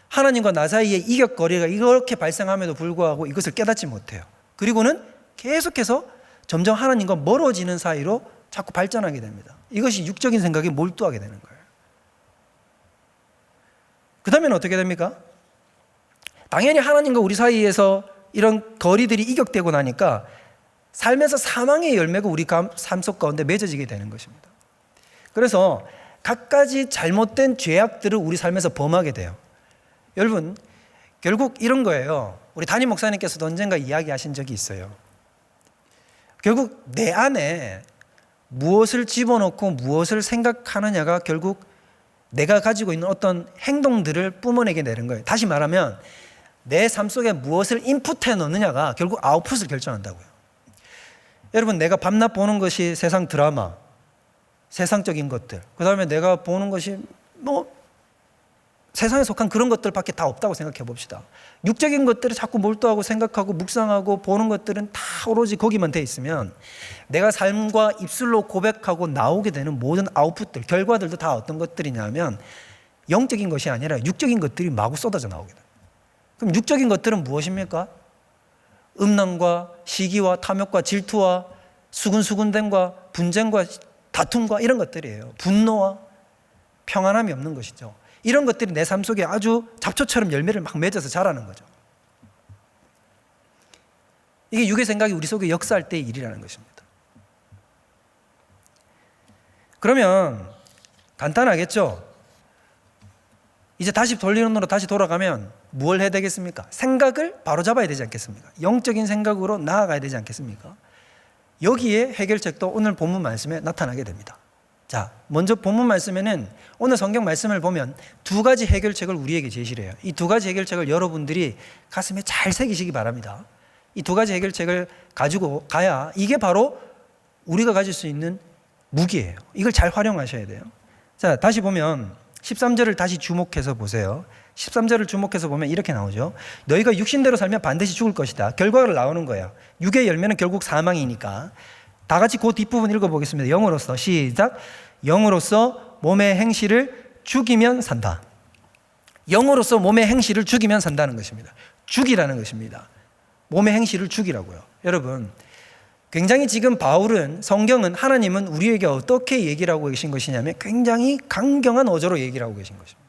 하나님과 나 사이에 이격거리가 이렇게 발생함에도 불구하고 이것을 깨닫지 못해요. 그리고는 계속해서 점점 하나님과 멀어지는 사이로 자꾸 발전하게 됩니다. 이것이 육적인 생각에 몰두하게 되는 거예요. 그 다음에는 어떻게 됩니까? 당연히 하나님과 우리 사이에서 이런 거리들이 이격되고 나니까 삶에서 사망의 열매가 우리 삶 속 가운데 맺어지게 되는 것입니다. 그래서 갖가지 잘못된 죄악들을 우리 삶에서 범하게 돼요. 여러분 결국 이런 거예요. 우리 담임 목사님께서도 언젠가 이야기하신 적이 있어요. 결국 내 안에 무엇을 집어넣고 무엇을 생각하느냐가 결국 내가 가지고 있는 어떤 행동들을 뿜어내게 되는 거예요. 다시 말하면 내 삶 속에 무엇을 인풋해 넣느냐가 결국 아웃풋을 결정한다고요. 여러분 내가 밤낮 보는 것이 세상 드라마, 세상적인 것들, 그 다음에 내가 보는 것이 세상에 속한 그런 것들밖에 다 없다고 생각해 봅시다. 육적인 것들을 자꾸 몰두하고 생각하고 묵상하고 보는 것들은 다 오로지 거기만 돼 있으면 내가 삶과 입술로 고백하고 나오게 되는 모든 아웃풋들, 결과들도 다 어떤 것들이냐면 영적인 것이 아니라 육적인 것들이 마구 쏟아져 나오게 돼요. 그럼 육적인 것들은 무엇입니까? 음란과 시기와 탐욕과 질투와 수근수근됨과 분쟁과 다툼과 이런 것들이에요. 분노와 평안함이 없는 것이죠. 이런 것들이 내 삶 속에 아주 잡초처럼 열매를 막 맺어서 자라는 거죠. 이게 육의 생각이 우리 속에 역사할 때의 일이라는 것입니다. 그러면 간단하겠죠? 이제 다시 돌리론으로 다시 돌아가면 뭘 해야 되겠습니까? 생각을 바로 잡아야 되지 않겠습니까? 영적인 생각으로 나아가야 되지 않겠습니까? 여기에 해결책도 오늘 본문 말씀에 나타나게 됩니다. 자, 먼저 본문 말씀에는 오늘 성경 말씀을 보면 두 가지 해결책을 우리에게 제시를 해요. 이 두 가지 해결책을 여러분들이 가슴에 잘 새기시기 바랍니다. 이 두 가지 해결책을 가지고 가야 이게 바로 우리가 가질 수 있는 무기예요. 이걸 잘 활용하셔야 돼요. 자, 다시 보면 13절을 다시 주목해서 보세요. 13절을 주목해서 보면 이렇게 나오죠. 너희가 육신대로 살면 반드시 죽을 것이다. 결과가 나오는 거예요. 육의 열매는 결국 사망이니까. 다 같이 그 뒷부분 읽어보겠습니다. 영으로서 시작. 영으로서 몸의 행실을 죽이면 산다. 영으로서 몸의 행실을 죽이면 산다는 것입니다. 죽이라는 것입니다. 몸의 행실을 죽이라고요. 여러분, 굉장히 지금 바울은, 성경은, 하나님은 우리에게 어떻게 얘기를 하고 계신 것이냐면 굉장히 강경한 어조로 얘기를 하고 계신 것입니다.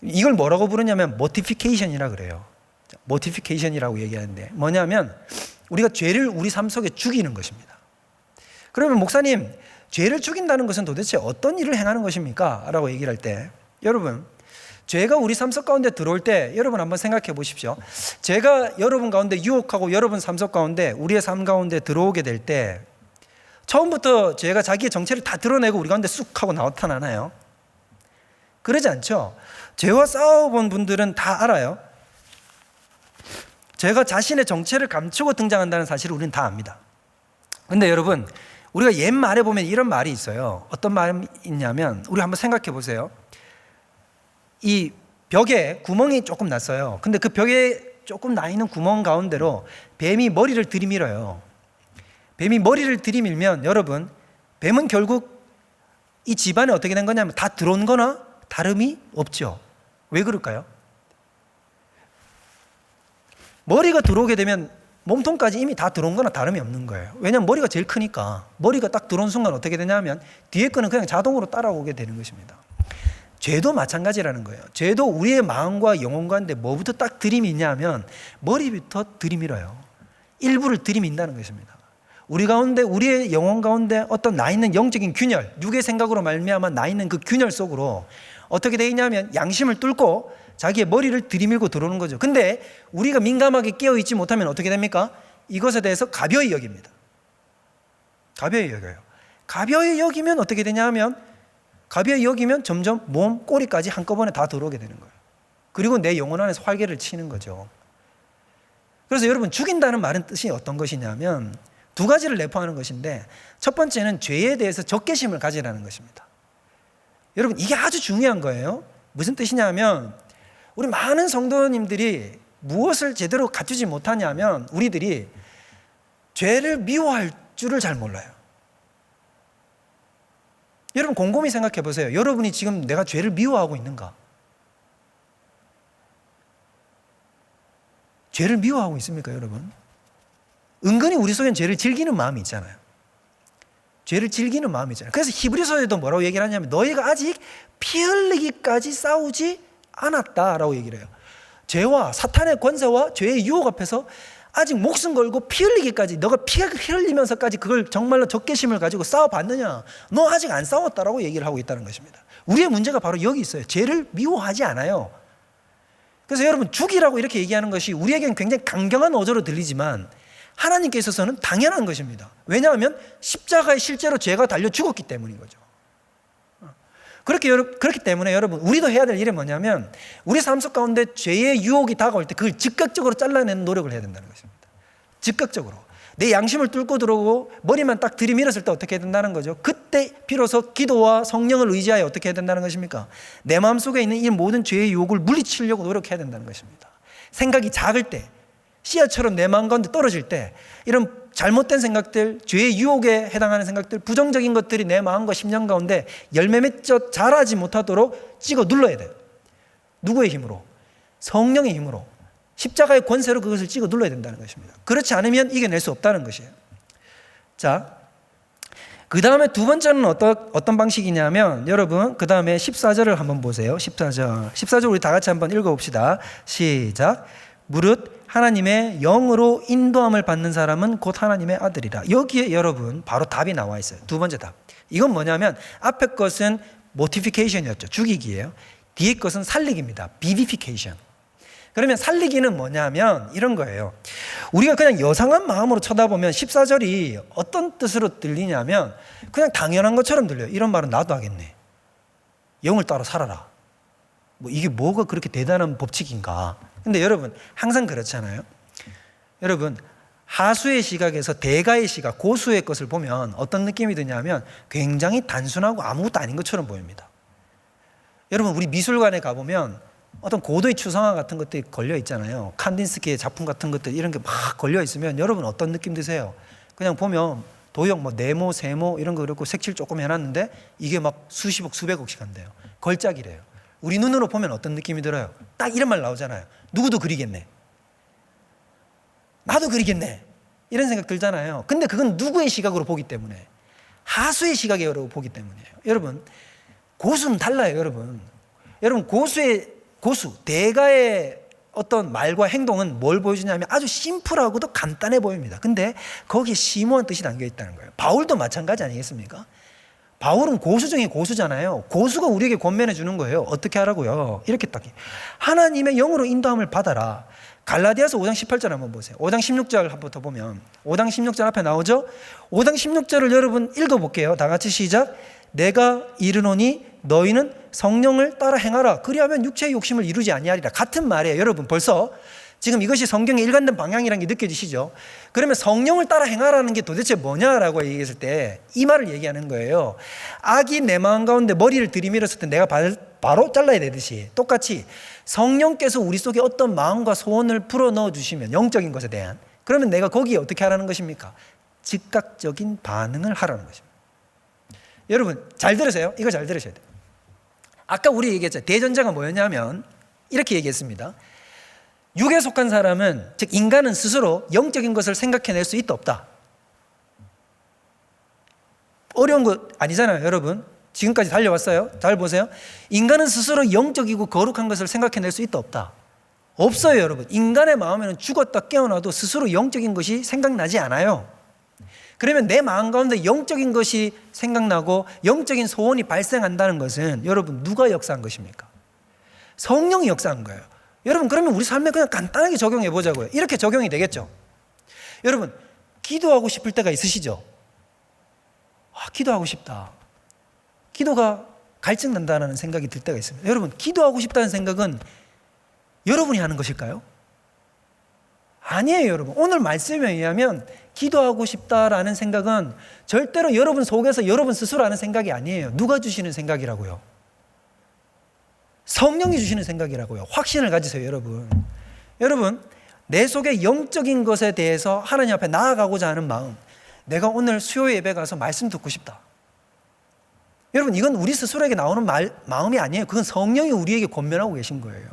이걸 뭐라고 부르냐면 모티피케이션이라 그래요. 모티피케이션이라고 얘기하는데 뭐냐면 우리가 죄를 우리 삶 속에 죽이는 것입니다. 그러면 목사님, 죄를 죽인다는 것은 도대체 어떤 일을 행하는 것입니까? 라고 얘기를 할 때, 여러분, 죄가 우리 삶 속 가운데 들어올 때 여러분 한번 생각해 보십시오. 죄가 여러분 가운데 유혹하고 여러분 삶 속 가운데, 우리의 삶 가운데 들어오게 될 때 처음부터 죄가 자기의 정체를 다 드러내고 우리 가운데 쑥 하고 나타나나요? 그러지 않죠. 죄와 싸워본 분들은 다 알아요. 죄가 자신의 정체를 감추고 등장한다는 사실을 우리는 다 압니다. 근데 여러분, 우리가 옛말에 보면 이런 말이 있어요. 어떤 말이 있냐면, 우리 한번 생각해 보세요. 이 벽에 구멍이 조금 났어요. 근데 그 벽에 조금 나 있는 구멍 가운데로 뱀이 머리를 들이밀어요. 뱀이 머리를 들이밀면 여러분, 뱀은 결국 이 집안에 어떻게 된 거냐면 다 들어온 거나 다름이 없죠. 왜 그럴까요? 머리가 들어오게 되면 몸통까지 이미 다 들어온 거나 다름이 없는 거예요. 왜냐하면 머리가 제일 크니까. 머리가 딱 들어온 순간 어떻게 되냐면 뒤에 거는 그냥 자동으로 따라오게 되는 것입니다. 죄도 마찬가지라는 거예요. 죄도 우리의 마음과 영혼 가운데 뭐부터 딱 들이미냐면 머리부터 들이밀어요. 일부를 들이민다는 것입니다. 우리 가운데, 우리의 영혼 가운데 어떤 나 있는 영적인 균열, 육의 생각으로 말미암아 나 있는 그 균열 속으로 어떻게 되어 있냐면 양심을 뚫고 자기의 머리를 들이밀고 들어오는 거죠. 근데 우리가 민감하게 깨어있지 못하면 어떻게 됩니까? 이것에 대해서 가벼이 여깁니다. 가벼이 여겨요. 가벼이 여기면 어떻게 되냐면, 가벼이 여기면 점점 몸, 꼬리까지 한꺼번에 다 들어오게 되는 거예요. 그리고 내 영혼 안에서 활개를 치는 거죠. 그래서 여러분, 죽인다는 말은 뜻이 어떤 것이냐면 두 가지를 내포하는 것인데, 첫 번째는 죄에 대해서 적개심을 가지라는 것입니다. 여러분, 이게 아주 중요한 거예요. 무슨 뜻이냐면, 우리 많은 성도님들이 무엇을 제대로 갖추지 못하냐면 우리들이 죄를 미워할 줄을 잘 몰라요. 여러분, 곰곰이 생각해 보세요. 여러분이 지금 내가 죄를 미워하고 있는가? 죄를 미워하고 있습니까, 여러분? 은근히 우리 속엔 죄를 즐기는 마음이 있잖아요. 죄를 즐기는 마음이 있잖아요. 그래서 히브리서에도 뭐라고 얘기를 하냐면 너희가 아직 피 흘리기까지 싸우지 않았다라고 얘기를 해요. 죄와 사탄의 권세와 죄의 유혹 앞에서 아직 목숨 걸고 피 흘리기까지, 너가 피 흘리면서까지 그걸 정말로 적개심을 가지고 싸워봤느냐? 너 아직 안 싸웠다라고 얘기를 하고 있다는 것입니다. 우리의 문제가 바로 여기 있어요. 죄를 미워하지 않아요. 그래서 여러분, 죽이라고 이렇게 얘기하는 것이 우리에게는 굉장히 강경한 어조로 들리지만 하나님께 있어서는 당연한 것입니다. 왜냐하면 십자가에 실제로 죄가 달려 죽었기 때문인 거죠. 그렇기 때문에 여러분, 우리도 해야 될 일이 뭐냐면 우리 삶 속 가운데 죄의 유혹이 다가올 때 그걸 즉각적으로 잘라내는 노력을 해야 된다는 것입니다. 즉각적으로. 내 양심을 뚫고 들어오고 머리만 딱 들이밀었을 때 어떻게 해야 된다는 거죠? 그때 비로소 기도와 성령을 의지하여 어떻게 해야 된다는 것입니까? 내 마음속에 있는 이 모든 죄의 유혹을 물리치려고 노력해야 된다는 것입니다. 생각이 작을 때, 씨앗처럼 내 마음 가운데 떨어질 때, 이런 잘못된 생각들, 죄의 유혹에 해당하는 생각들, 부정적인 것들이 내 마음과 심령 가운데 열매 맺어 자라지 못하도록 찍어 눌러야 돼요. 누구의 힘으로? 성령의 힘으로. 십자가의 권세로 그것을 찍어 눌러야 된다는 것입니다. 그렇지 않으면 이겨낼 수 없다는 것이에요. 자, 그 다음에 두 번째는 어떤 방식이냐면, 여러분, 그 다음에 14절을 한번 보세요. 14절 우리 다 같이 한번 읽어봅시다. 시작. 무릇 하나님의 영으로 인도함을 받는 사람은 곧 하나님의 아들이라. 여기에 여러분 바로 답이 나와 있어요. 두 번째 답. 이건 뭐냐면 앞에 것은 모티피케이션이었죠. 죽이기예요. 뒤에 것은 살리기입니다. 비비피케이션. 그러면 살리기는 뭐냐면 이런 거예요. 우리가 그냥 여상한 마음으로 쳐다보면 14절이 어떤 뜻으로 들리냐면 그냥 당연한 것처럼 들려요. 이런 말은 나도 하겠네. 영을 따라 살아라. 뭐 이게 뭐가 그렇게 대단한 법칙인가? 근데 여러분 항상 그렇잖아요. 여러분 하수의 시각에서 대가의 시각, 고수의 것을 보면 어떤 느낌이 드냐면 굉장히 단순하고 아무것도 아닌 것처럼 보입니다. 여러분 우리 미술관에 가보면 어떤 고도의 추상화 같은 것들이 걸려 있잖아요. 칸딘스키의 작품 같은 것들 이런 게 막 걸려 있으면 여러분 어떤 느낌 드세요? 그냥 보면 도형 뭐 네모, 세모 이런 거 그렇고 색칠 조금 해놨는데 이게 막 수십억, 수백억씩 한대요. 걸작이래요. 우리 눈으로 보면 어떤 느낌이 들어요? 딱 이런 말 나오잖아요. 누구도 그리겠네. 나도 그리겠네. 이런 생각 들잖아요. 근데 그건 누구의 시각으로 보기 때문에? 하수의 시각으로 보기 때문이에요. 여러분 고수는 달라요. 여러분 고수, 대가의 어떤 말과 행동은 뭘 보여주냐면 아주 심플하고도 간단해 보입니다. 근데 거기에 심오한 뜻이 담겨 있다는 거예요. 바울도 마찬가지 아니겠습니까? 바울은 고수 중에 고수잖아요. 고수가 우리에게 권면해 주는 거예요. 어떻게 하라고요? 이렇게 딱 하나님의 영으로 인도함을 받아라. 갈라디아서 5장 18절 한번 보세요. 5장 16절 한번 더 보면 5장 16절 앞에 나오죠? 5장 16절을 여러분 읽어볼게요. 다 같이 시작. 내가 이르노니 너희는 성령을 따라 행하라. 그리하면 육체의 욕심을 이루지 아니하리라. 같은 말이에요. 여러분 벌써 지금 이것이 성경의 일관된 방향이라는 게 느껴지시죠? 그러면 성령을 따라 행하라는 게 도대체 뭐냐라고 얘기했을 때 이 말을 얘기하는 거예요. 악이 내 마음 가운데 머리를 들이밀었을 때 내가 바로 잘라야 되듯이 똑같이 성령께서 우리 속에 어떤 마음과 소원을 풀어 넣어 주시면 영적인 것에 대한 그러면 내가 거기에 어떻게 하라는 것입니까? 즉각적인 반응을 하라는 것입니다. 여러분 잘 들으세요. 이거 잘 들으셔야 돼요. 아까 우리 얘기했죠. 대전제가 뭐였냐면 이렇게 얘기했습니다. 육에 속한 사람은 즉 인간은 스스로 영적인 것을 생각해낼 수 있다 없다. 어려운 거 아니잖아요. 여러분 지금까지 달려왔어요. 잘 보세요. 인간은 스스로 영적이고 거룩한 것을 생각해낼 수 있다 없다. 없어요. 여러분 인간의 마음에는 죽었다 깨어나도 스스로 영적인 것이 생각나지 않아요. 그러면 내 마음 가운데 영적인 것이 생각나고 영적인 소원이 발생한다는 것은 여러분 누가 역사한 것입니까? 성령이 역사한 거예요. 여러분 그러면 우리 삶에 그냥 간단하게 적용해 보자고요. 이렇게 적용이 되겠죠. 여러분 기도하고 싶을 때가 있으시죠? 기도하고 싶다. 기도가 갈증난다는 생각이 들 때가 있습니다. 여러분 기도하고 싶다는 생각은 여러분이 하는 것일까요? 아니에요. 여러분 오늘 말씀에 의하면 기도하고 싶다라는 생각은 절대로 여러분 속에서 여러분 스스로 하는 생각이 아니에요. 누가 주시는 생각이라고요? 성령이 주시는 생각이라고요. 확신을 가지세요. 여러분 내 속에 영적인 것에 대해서 하나님 앞에 나아가고자 하는 마음, 내가 오늘 수요 예배 가서 말씀 듣고 싶다. 여러분 이건 우리 스스로에게 나오는 마음이 아니에요. 그건 성령이 우리에게 권면하고 계신 거예요.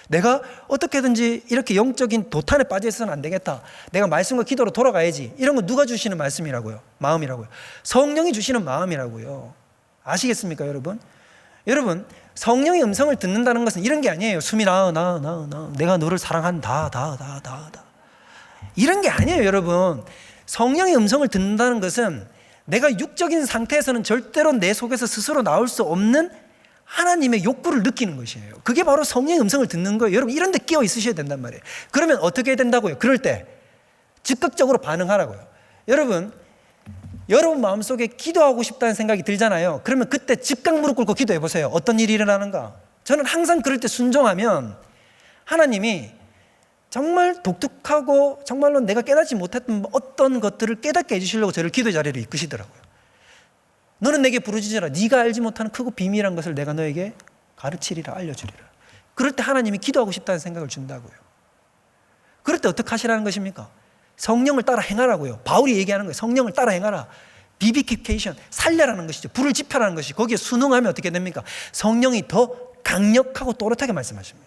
내가 어떻게든지 이렇게 영적인 도탄에 빠져 있어서는 안 되겠다. 내가 말씀과 기도로 돌아가야지. 이런 거 누가 주시는 말씀이라고요? 마음이라고요. 성령이 주시는 마음이라고요. 아시겠습니까, 여러분? 여러분, 성령의 음성을 듣는다는 것은 이런 게 아니에요. 숨이 나. 내가 너를 사랑한다. 이런 게 아니에요, 여러분. 성령의 음성을 듣는다는 것은 내가 육적인 상태에서는 절대로 내 속에서 스스로 나올 수 없는 하나님의 욕구를 느끼는 것이에요. 그게 바로 성령의 음성을 듣는 거예요. 여러분 이런 데 끼어 있으셔야 된단 말이에요. 그러면 어떻게 해야 된다고요? 그럴 때 즉각적으로 반응하라고요. 여러분 마음속에 기도하고 싶다는 생각이 들잖아요. 그러면 그때 즉각 무릎 꿇고 기도해 보세요. 어떤 일이 일어나는가? 저는 항상 그럴 때 순종하면 하나님이 정말 독특하고 정말로 내가 깨닫지 못했던 어떤 것들을 깨닫게 해주시려고 저를 기도의 자리로 이끄시더라고요. 너는 내게 부르짖으라. 네가 알지 못하는 크고 비밀한 것을 내가 너에게 가르치리라, 알려주리라. 그럴 때 하나님이 기도하고 싶다는 생각을 준다고요. 그럴 때 어떻게 하시라는 것입니까? 성령을 따라 행하라고요. 바울이 얘기하는 거예요. 성령을 따라 행하라. 비비키케이션, 살려라는 것이죠. 불을 지펴라는 것이 거기에 순응하면 어떻게 됩니까? 성령이 더 강력하고 또렷하게 말씀하십니다.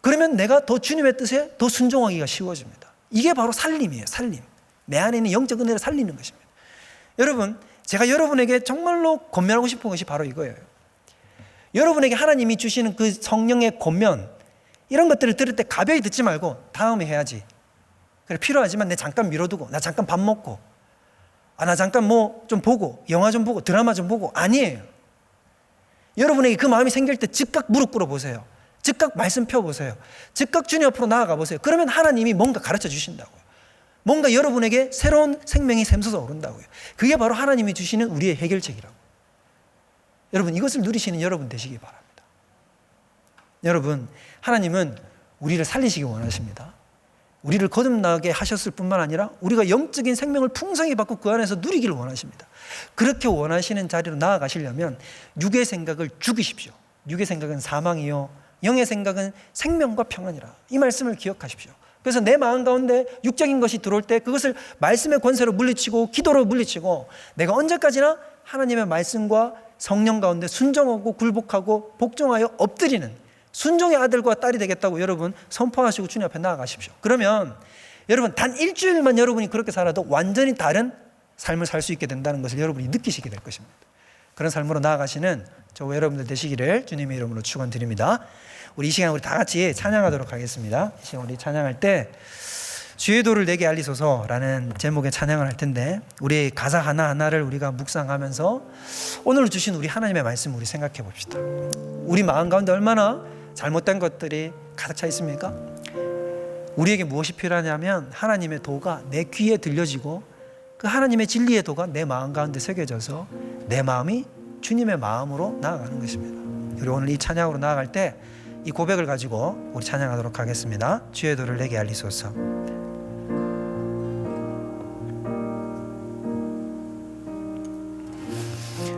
그러면 내가 더 주님의 뜻에 더 순종하기가 쉬워집니다. 이게 바로 살림이에요. 살림. 내 안에 있는 영적 은혜를 살리는 것입니다. 여러분, 제가 여러분에게 정말로 권면하고 싶은 것이 바로 이거예요. 여러분에게 하나님이 주시는 그 성령의 권면, 이런 것들을 들을 때 가벼이 듣지 말고 다음에 해야지. 그래, 필요하지만 내 잠깐 미뤄두고, 나 잠깐 밥 먹고, 나 잠깐 뭐 좀 보고, 영화 좀 보고, 드라마 좀 보고, 아니에요. 여러분에게 그 마음이 생길 때 즉각 무릎 꿇어 보세요. 즉각 말씀 펴보세요. 즉각 주님 앞으로 나아가 보세요. 그러면 하나님이 뭔가 가르쳐 주신다고요. 뭔가 여러분에게 새로운 생명이 샘솟아 오른다고요. 그게 바로 하나님이 주시는 우리의 해결책이라고. 여러분, 이것을 누리시는 여러분 되시기 바랍니다. 여러분, 하나님은 우리를 살리시기 원하십니다. 우리를 거듭나게 하셨을 뿐만 아니라 우리가 영적인 생명을 풍성히 받고 그 안에서 누리기를 원하십니다. 그렇게 원하시는 자리로 나아가시려면 육의 생각을 죽이십시오. 육의 생각은 사망이요 영의 생각은 생명과 평안이라. 이 말씀을 기억하십시오. 그래서 내 마음 가운데 육적인 것이 들어올 때 그것을 말씀의 권세로 물리치고 기도로 물리치고 내가 언제까지나 하나님의 말씀과 성령 가운데 순종하고 굴복하고 복종하여 엎드리는 순종의 아들과 딸이 되겠다고 여러분 선포하시고 주님 앞에 나아가십시오. 그러면 여러분 단 일주일만 여러분이 그렇게 살아도 완전히 다른 삶을 살 수 있게 된다는 것을 여러분이 느끼시게 될 것입니다. 그런 삶으로 나아가시는 저와 여러분들 되시기를 주님의 이름으로 축원드립니다. 우리 이 시간 우리 다 같이 찬양하도록 하겠습니다. 이 시간 우리 찬양할 때 주의 도를 내게 알리소서라는 제목의 찬양을 할 텐데 우리 가사 하나하나를 우리가 묵상하면서 오늘 주신 우리 하나님의 말씀 우리 생각해 봅시다. 우리 마음 가운데 얼마나 잘못된 것들이 가득 차 있습니까? 우리에게 무엇이 필요하냐면 하나님의 도가 내 귀에 들려지고 그 하나님의 진리의 도가 내 마음 가운데 새겨져서 내 마음이 주님의 마음으로 나아가는 것입니다. 우리 오늘 이 찬양으로 나아갈 때 이 고백을 가지고 우리 찬양하도록 하겠습니다. 주의 도를 내게 알리소서.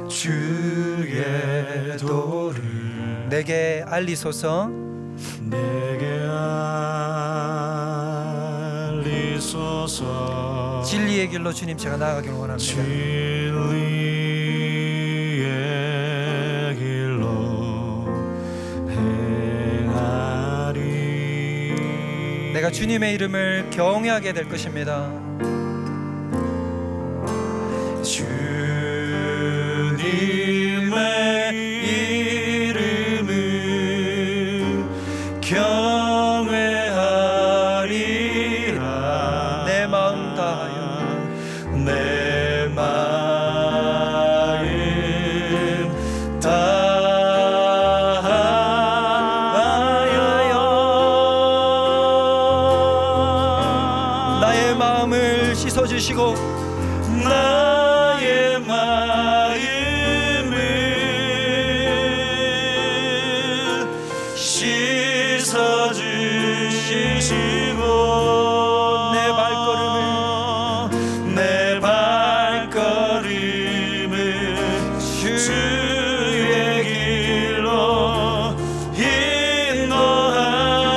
주의 도를 내게 알리소서. 내게 알리소서. 진리의 길로 주님 제가 나아가길 원합니다. 진리의 길로 행하리. 내가 주님의 이름을 경외하게 될 것입니다. 주님의 이름을 경외하리라. 내 마음 다하여 내 마음 다하여 나의 마음을 씻어주시고 나의 마음을 씻어주시고 내 발걸음을 주의 길로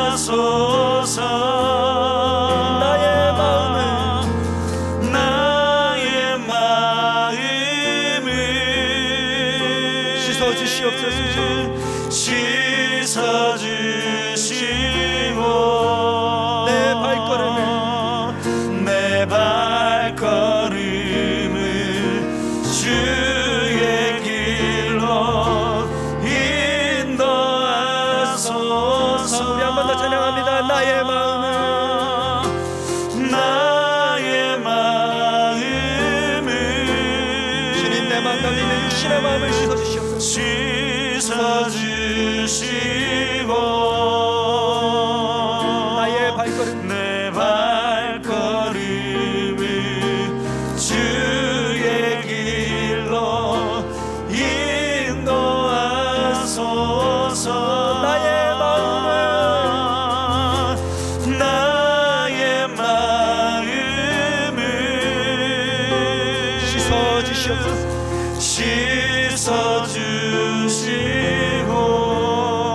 인도하소서. 나의 마음을 씻어주시옵소서. 씻어주시고 내 발걸음을 주의 길로 인도하소서. 우리 한 번 더 찬양합니다. 나의 마음을 주님 내 마음 가운데 있는 육신의 마음을 씻어주시옵소서. 씻어주시고 내 발걸음을 주의 길로 인도하소서. 나의 마음을 씻어주시옵소서.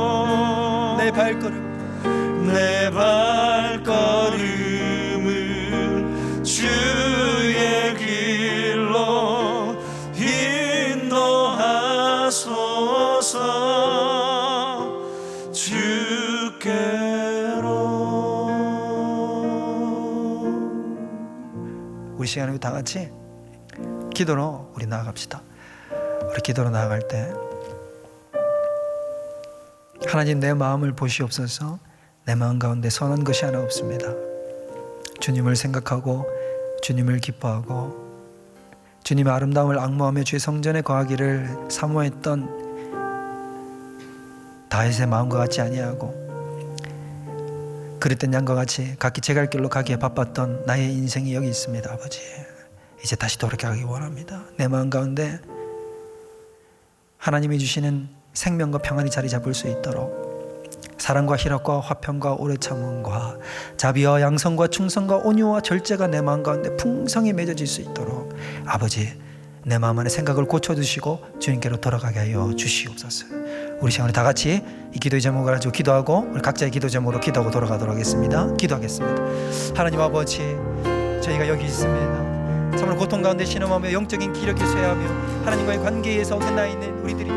씻어주시고 내 발걸음을 주의 길로 인도하소서. 주께로. 우리 시간에 다 같이 기도로 우리 나아갑시다. 우리 기도로 나아갈 때 하나님 내 마음을 보시옵소서. 내 마음 가운데 선한 것이 하나 없습니다. 주님을 생각하고 주님을 기뻐하고 주님의 아름다움을 앙모하며 주의 성전에 거하기를 사모했던 다윗의 마음과 같지 아니하고 그릇된 양과 같이 각기 제갈 길로 가기에 바빴던 나의 인생이 여기 있습니다. 아버지, 이제 다시 돌아가기 원합니다. 내 마음 가운데 하나님이 주시는 생명과 평안이 자리 잡을 수 있도록 사랑과 희락과 화평과 오래 참음과 자비와 양성과 충성과 온유와 절제가 내 마음 가운데 풍성히 맺어질 수 있도록 아버지, 내 마음 안에 생각을 고쳐주시고 주님께로 돌아가게 하여 주시옵소서. 우리 시간에 다 같이 이 기도의 제목을 가지고 기도하고 우리 각자의 기도 제목으로 기도하고 돌아가도록 하겠습니다. 기도하겠습니다. 하나님 아버지, 저희가 여기 있습니다. 참으로 고통 가운데 신음하며 영적인 기력이 쇠하며 하나님과의 관계에서 어긋나 있는 우리들이